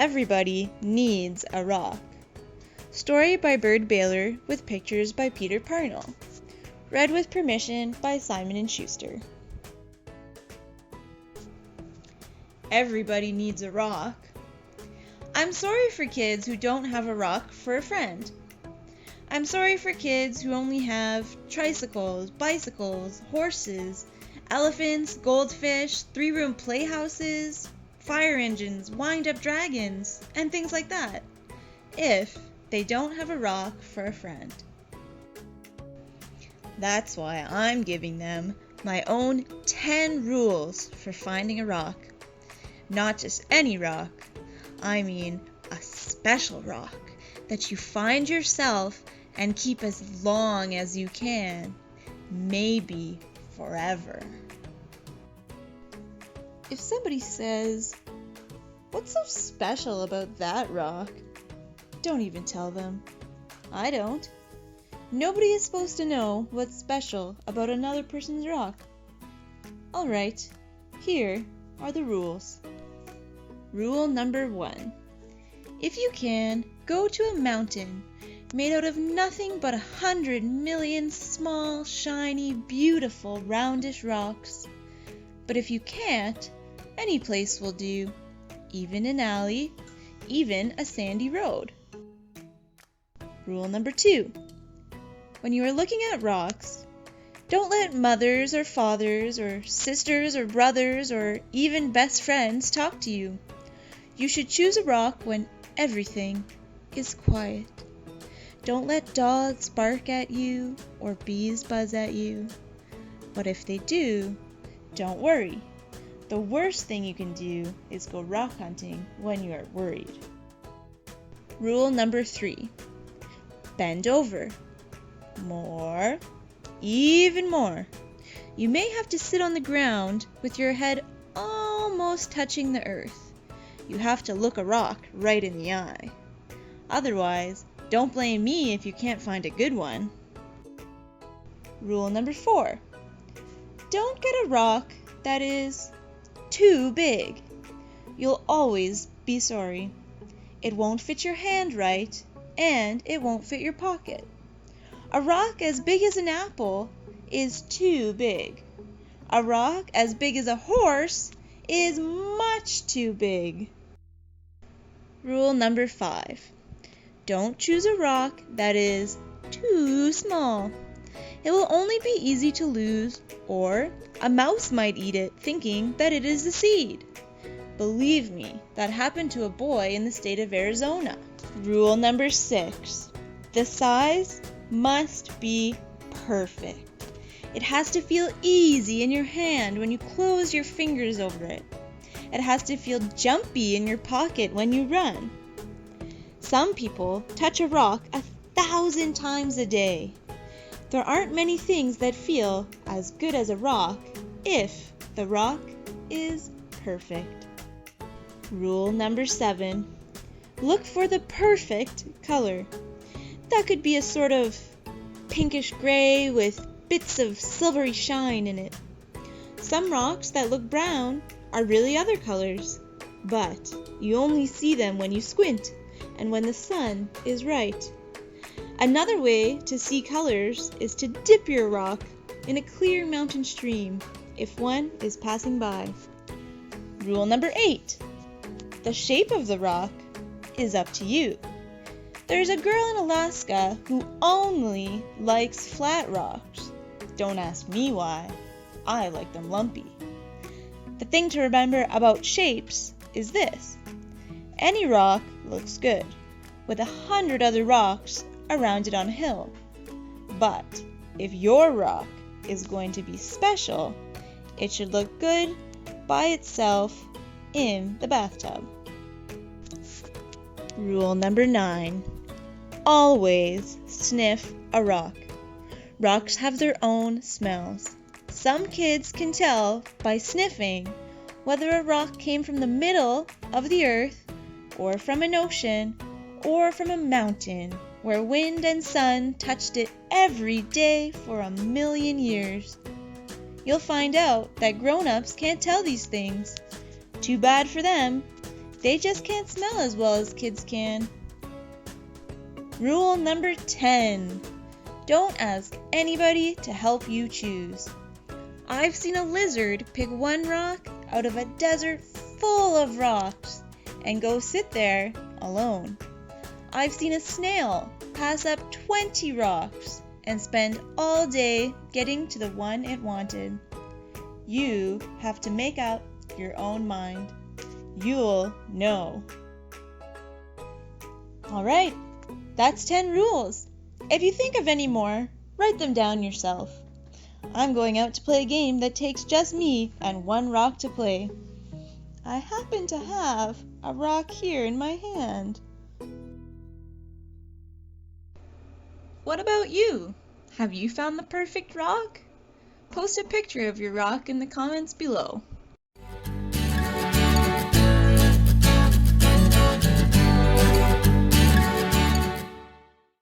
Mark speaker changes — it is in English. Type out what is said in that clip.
Speaker 1: Everybody needs a rock. Story by Byrd Baylor with pictures by Peter Parnell. Read with permission by Simon & Schustor. Everybody needs a rock. I'm sorry for kids who don't have a rock for a friend. I'm sorry for kids who only have tricycles, bicycles, horses, elephants, goldfish, 3-room playhouses, fire engines, wind-up dragons, and things like that, if they don't have a rock for a friend. That's why I'm giving them my own 10 rules for finding a rock. Not just any rock, I mean a special rock that you find yourself and keep as long as you can, maybe forever. If somebody says, "What's so special about that rock?" don't even tell them. I don't. Nobody is supposed to know what's special about another person's rock. All right, here are the rules. Rule number 1. If you can, go to a mountain made out of nothing but 100 million small, shiny, beautiful, roundish rocks. But if you can't, any place will do, even an alley, even a sandy road. Rule number 2. When you are looking at rocks, don't let mothers or fathers or sisters or brothers or even best friends talk to you. You should choose a rock when everything is quiet. Don't let dogs bark at you or bees buzz at you. But if they do, don't worry. The worst thing you can do is go rock hunting when you are worried. Rule number 3. Bend over. More. Even more. You may have to sit on the ground with your head almost touching the earth. You have to look a rock right in the eye. Otherwise, don't blame me if you can't find a good one. Rule number 4. Don't get a rock that is too big. You'll always be sorry. It won't fit your hand right, and it won't fit your pocket. A rock as big as an apple is too big. A rock as big as a horse is much too big. Rule number 5. Don't choose a rock that is too small. It will only be easy to lose, or a mouse might eat it thinking that it is a seed. Believe me, that happened to a boy in the state of Arizona. Rule number 6. The size must be perfect. It has to feel easy in your hand when you close your fingers over it. It has to feel jumpy in your pocket when you run. Some people touch a rock 1,000 times a day. There aren't many things that feel as good as a rock if the rock is perfect. Rule number 7. Look for the perfect color. That could be a sort of pinkish gray with bits of silvery shine in it. Some rocks that look brown are really other colors, but you only see them when you squint and when the sun is right. Another way to see colors is to dip your rock in a clear mountain stream if one is passing by. Rule number 8. The shape of the rock is up to you. There's a girl in Alaska who only likes flat rocks. Don't ask me why. I like them lumpy. The thing to remember about shapes is this. Any rock looks good, with 100 other rocks around it on a hill. But if your rock is going to be special, it should look good by itself in the bathtub. Rule number 9. Always sniff a rock. Rocks have their own smells. Some kids can tell by sniffing whether a rock came from the middle of the earth, or from an ocean, or from a mountain where wind and sun touched it every day for 1,000,000 years. You'll find out that grown-ups can't tell these things. Too bad for them. They just can't smell as well as kids can. Rule number 10. Don't ask anybody to help you choose. I've seen a lizard pick one rock out of a desert full of rocks and go sit there alone. I've seen a snail pass up 20 rocks and spend all day getting to the one it wanted. You have to make up your own mind. You'll know. All right, that's 10 rules. If you think of any more, write them down yourself. I'm going out to play a game that takes just me and one rock to play. I happen to have a rock here in my hand. What about you? Have you found the perfect rock? Post a picture of your rock in the comments below.